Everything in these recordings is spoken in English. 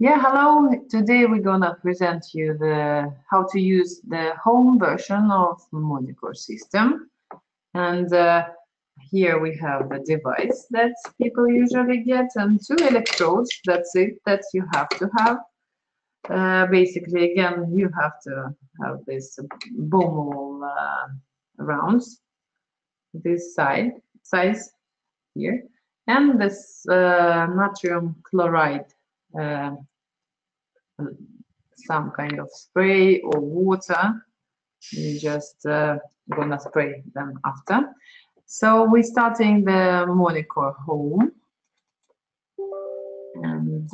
Yeah, hello. Today we're gonna present you the how to use the home version of Monicor system. And here we have the device that people usually get and two electrodes. That's it, that you have to have. Basically, again, you have to have this ball rounds, this size here, and this natrium chloride, some kind of spray or water. You just gonna spray them after. So we're starting the Monicor Home, and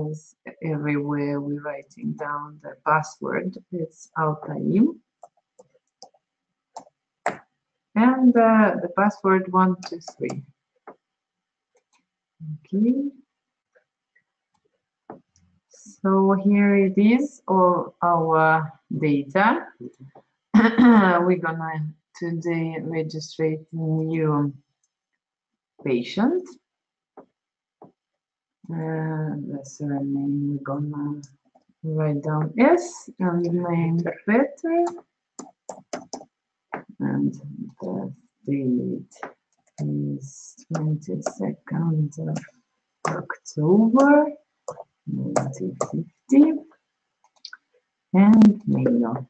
as everywhere we're writing down the password. It's Altaim, and the password 123. Okay. So here it is, all our data. We're gonna today register new patient. The surname we're gonna write down S and name Peter, and the date is 22nd of October 1950, and male.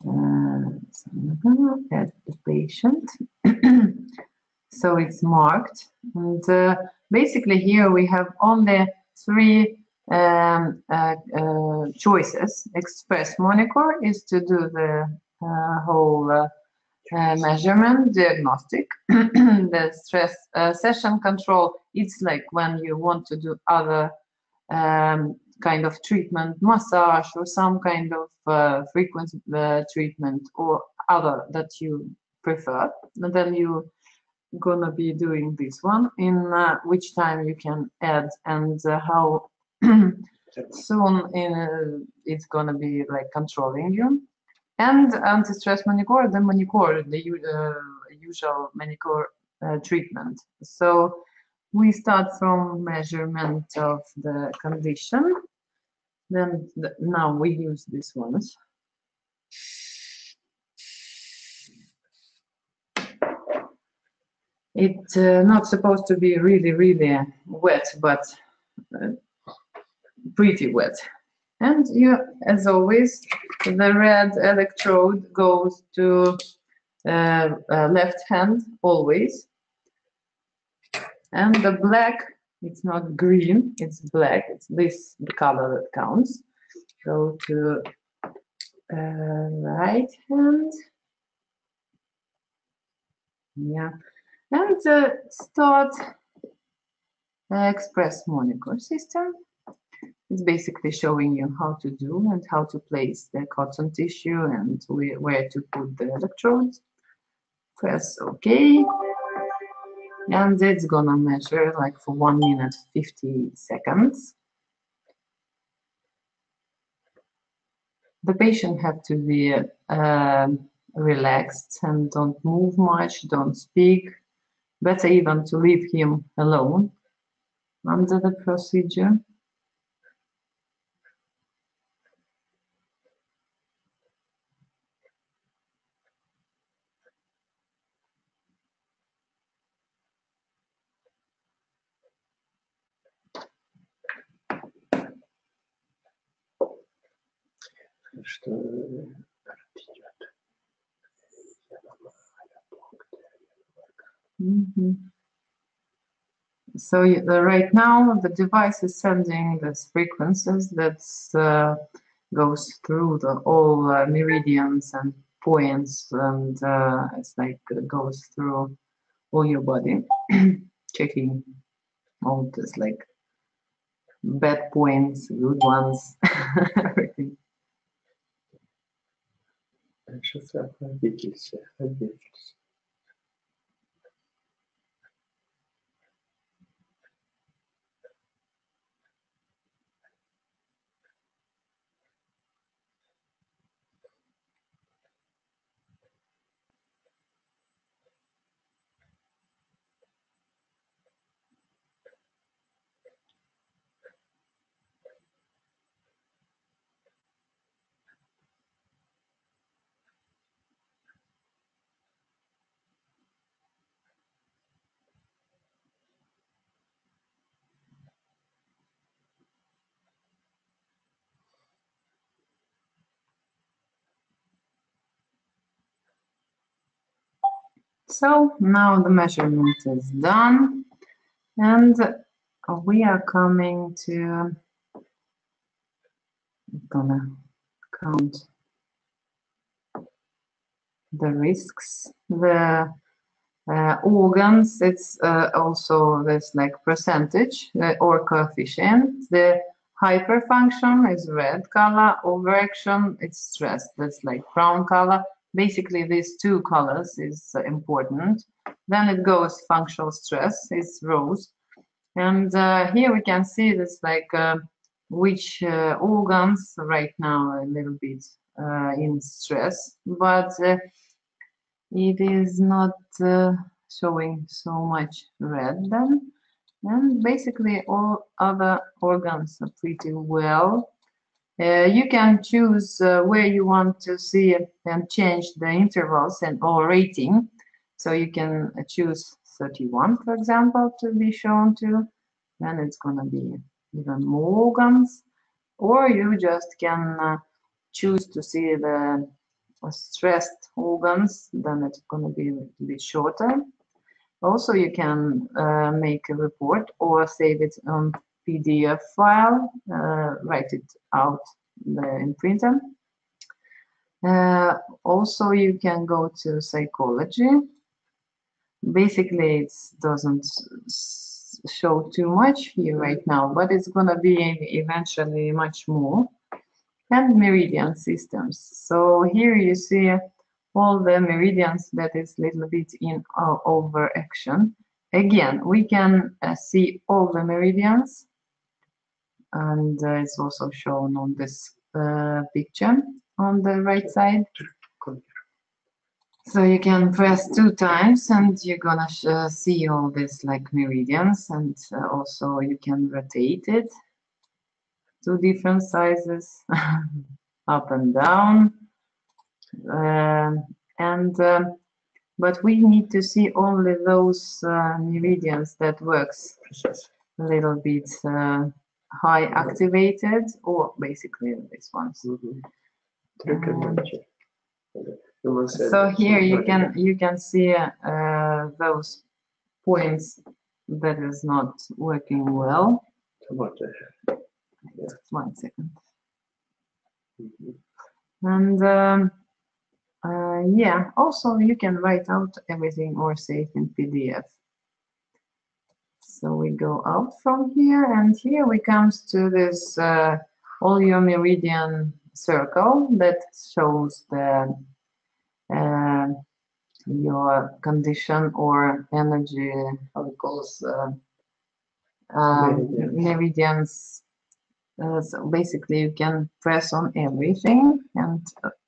So I'm gonna add the patient. So it's marked, and basically here we have only three choices. Express Monicor is to do the whole measurement diagnostic. The stress session control, it's like when you want to do other kind of treatment, massage or some kind of frequency treatment or other that you prefer. And then you gonna be doing this one in which time you can add and how soon it's gonna be like controlling you. And anti-stress Monicor, the Monicor, the usual Monicor treatment. So we start from measurement of the condition. Then now we use these ones. It's not supposed to be really, really wet, but pretty wet. And you, as always, the red electrode goes to left hand always. And the black, it's not green, it's black. It's this the color that counts. Go to right hand. Yeah. And start Express Monicor system. It's basically showing you how to do and how to place the cotton tissue and where to put the electrodes. Press OK. And it's gonna measure like for 1 minute 50 seconds. The patient have to be relaxed and don't move much, don't speak. Better even to leave him alone under the procedure. So right now the device is sending these frequencies that goes through all meridians and points, and it's like goes through all your body, checking all this like bad points, good ones, everything. So now the measurement is done, and we are coming to, I'm gonna count the risks. The organs, it's also this like percentage or coefficient. The hyperfunction is red color, overaction it's stress, that's like brown color. Basically these two colors is important. Then it goes functional stress, it's rose. And here we can see this like which organs right now a little bit in stress, but it is not showing so much red then, and basically all other organs are pretty well. You can choose where you want to see and change the intervals and or rating. So you can choose 31, for example, to be shown to. Then it's gonna be even more organs, or you just can choose to see the stressed organs. Then it's gonna be a bit shorter. Also, you can make a report or save it on PDF file, write it out in printer. Also, you can go to psychology. Basically, it doesn't show too much here right now, but it's gonna be eventually much more. And meridian systems. So here you see all the meridians that is a little bit in overaction. Again, we can see all the meridians, and it's also shown on this picture on the right side. So you can press 2 times and you're gonna see all this like meridians, and also you can rotate it to different sizes up and down. But we need to see only those meridians that works a little bit high activated, or basically these ones. So here you can see those points that is not working well. 1 second. And yeah, also you can write out everything or save in PDF. So we go out from here, and here we comes to this all your meridian circle that shows the your condition or energy, how it goes, meridians. So basically you can press on everything and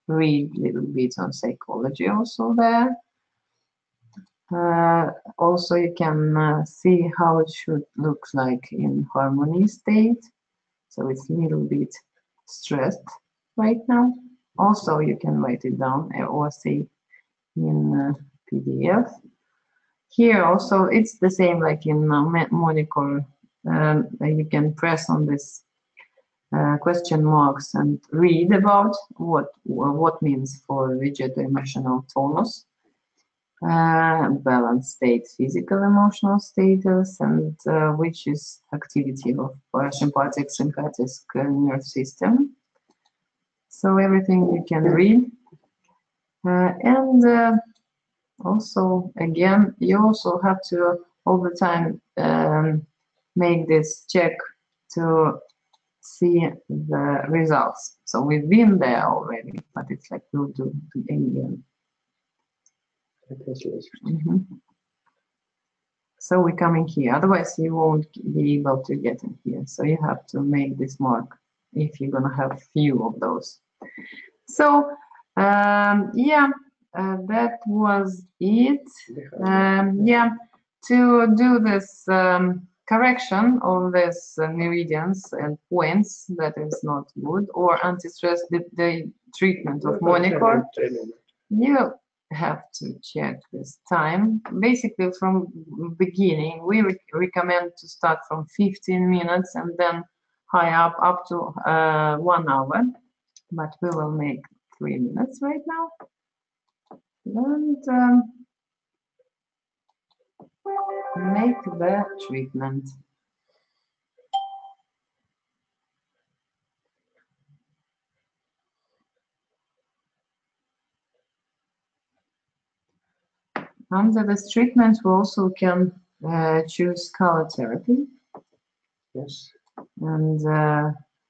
read a little bit on psychology also there. Also you can see how it should look like in harmony state. So it's a little bit stressed right now. Also you can write it down or see in PDF. Here also it's the same like in Monicor. You can press on this question marks and read about what means for rigid emotional tonus, balanced state, physical emotional status, and which is activity of parasympathetic sympathetic nerve system. So everything you can read, and also again you also have to all the time make this check to see the results. So we've been there already, but it's like we'll do it again. So we're coming here, otherwise you won't be able to get in here. So you have to make this mark if you're gonna have few of those. So yeah, that was it. Yeah, to do this correction of these meridians and points that is not good, or anti-stress, the treatment of Monicor, you have to check this time. Basically from beginning we recommend to start from 15 minutes and then high up to 1 hour, but we will make 3 minutes right now. And make the treatment. Under this treatment, we also can choose color therapy. Yes. And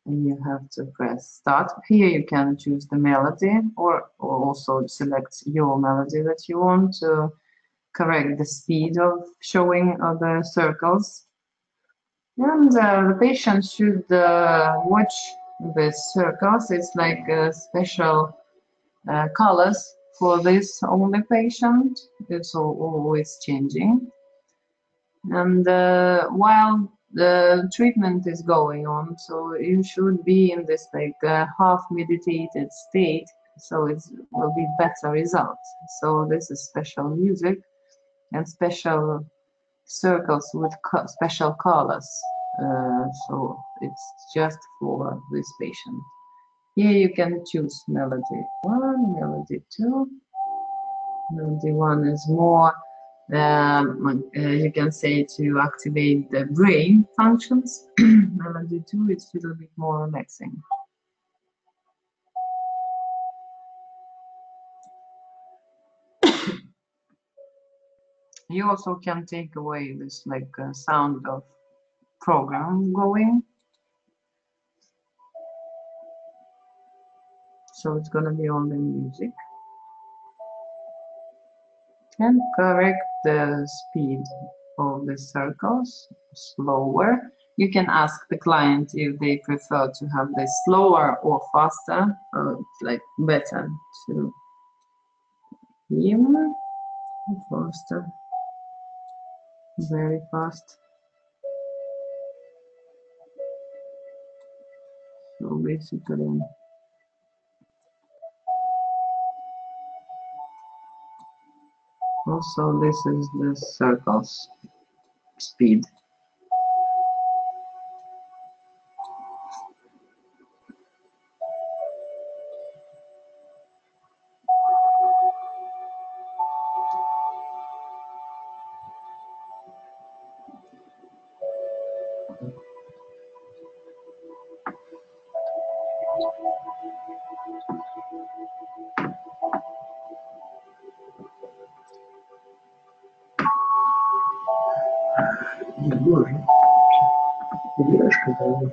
you have to press start. Here you can choose the melody or also select your melody that you want to correct the speed of showing of the circles. And the patient should watch the circles. It's like special colors for this only patient. It's always changing. And while the treatment is going on, so you should be in this like half meditated state, so it will be better results. So this is special music and special circles with special colors. So it's just for this patient. Here you can choose melody 1, melody 2. Melody 1 is more, you can say, to activate the brain functions. Melody 2 is a little bit more relaxing. You also can take away this like sound of program going. So it's gonna be only music. And correct the speed of the circles slower. You can ask the client if they prefer to have this slower or faster. It's like better to even faster, very fast. So basically, also this is the circles speed. Не боже. Убираешь, когда увидишь.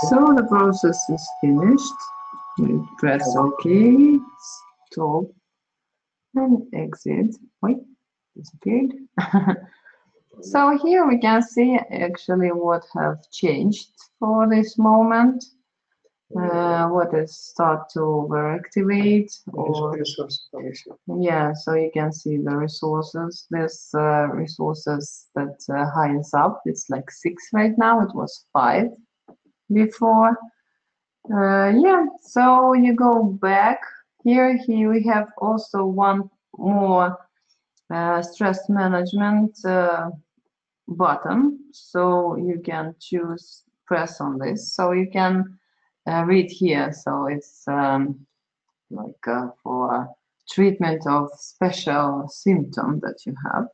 So the process is finished. You press OK, stop, and exit. Wait, disappeared. So here we can see actually what have changed for this moment. What is start to overactivate, or yeah, so you can see the resources. This resources that highs up, it's like 6 right now. It was 5 before. Yeah, so you go back here. Here we have also one more stress management button, so you can choose, press on this, so you can read here. So it's like for treatment of special symptom that you have.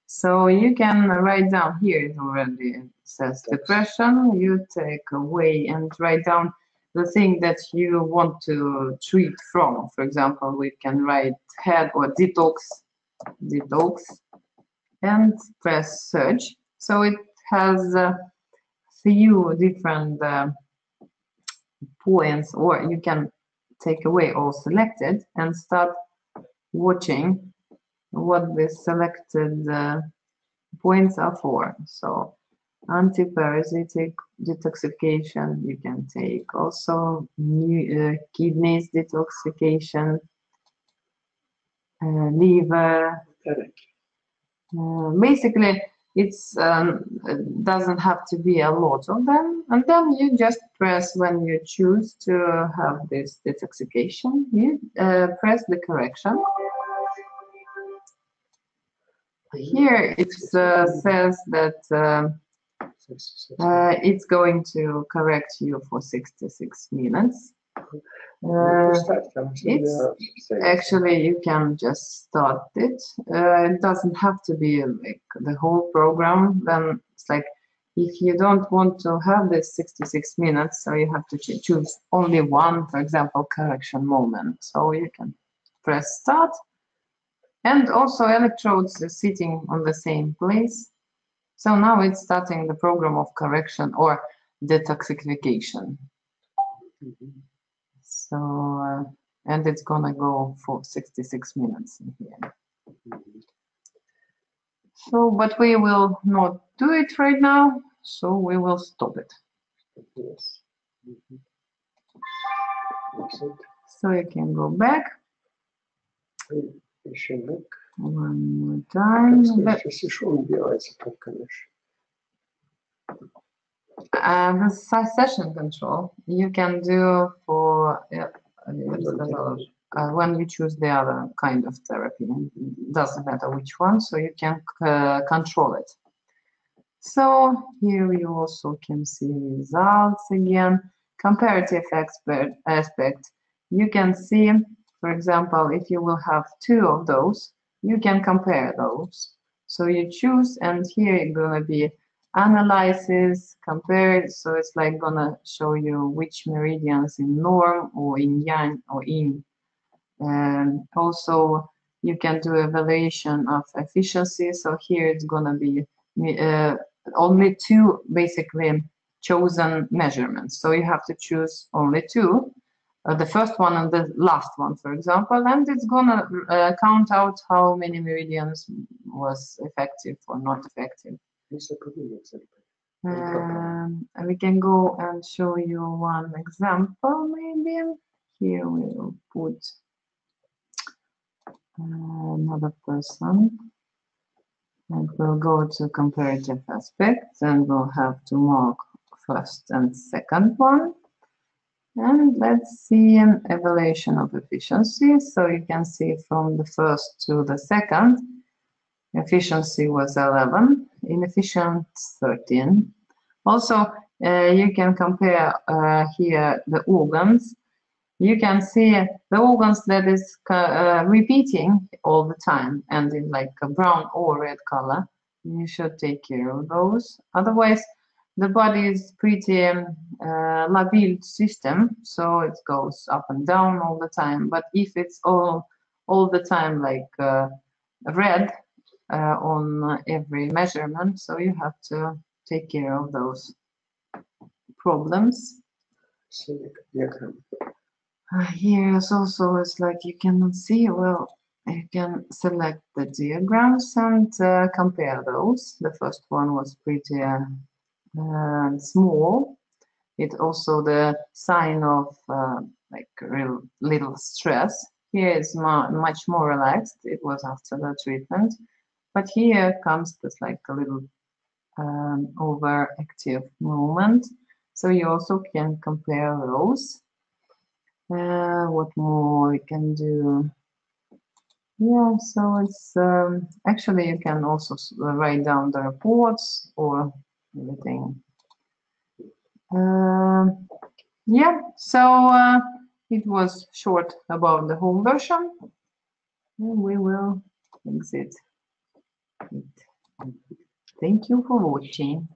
So you can write down here. It already says depression. You take away and write down the thing that you want to treat from. For example, we can write head or detox, and press search. So it has a few different points, or you can take away all selected and start watching what the selected points are for. So anti-parasitic detoxification, you can take also kidneys detoxification, liver. Basically, It's it doesn't have to be a lot of them, and then you just press when you choose to have this detoxification. You press the correction. Here it says that it's going to correct you for 66 minutes. It's actually, you can just start it. It doesn't have to be like the whole program. Then it's like, if you don't want to have this 66 minutes, so you have to choose only one, for example, correction moment. So you can press start. And also electrodes are sitting on the same place. So now it's starting the program of correction or detoxification. So, and it's gonna go for 66 minutes in here. So, but we will not do it right now, so we will stop it. Yes. So you can go back. Еще back. One more time. Сейчас еще он делается, конечно. The session control you can do for when you choose the other kind of therapy. It doesn't matter which one, so you can control it. So here you also can see results again. Comparative aspect. You can see, for example, if you will have 2 of those, you can compare those. So you choose, and here it's gonna be analysis, compare. So it's like gonna show you which meridians in norm or in yang or yin. And also you can do evaluation of efficiency. So here it's gonna be only 2 basically chosen measurements. So you have to choose only 2. The first one and the last one, for example, and it's gonna count out how many meridians was effective or not effective. And we can go and show you one example, maybe. Here we will put another person, and we'll go to comparative aspects, and we'll have to mark first and second one. And let's see an evaluation of efficiency. So you can see from the first to the second, efficiency was 11, inefficient 13. Also, you can compare here the organs. You can see the organs that is repeating all the time and in like a brown or red color. You should take care of those. Otherwise, the body is pretty labile system, so it goes up and down all the time. But if it's all the time like red on every measurement, so you have to take care of those problems. Here is also, it's like you cannot see well. You can select the diagrams and compare those. The first one was pretty small. It also the sign of like real little stress. Here is much more relaxed. It was after the treatment, but here comes this like a little overactive movement. So you also can compare those. What more we can do? Yeah, so it's actually you can also write down the reports or everything. Yeah, so it was short about the whole version. And we will exit it. Thank you for watching.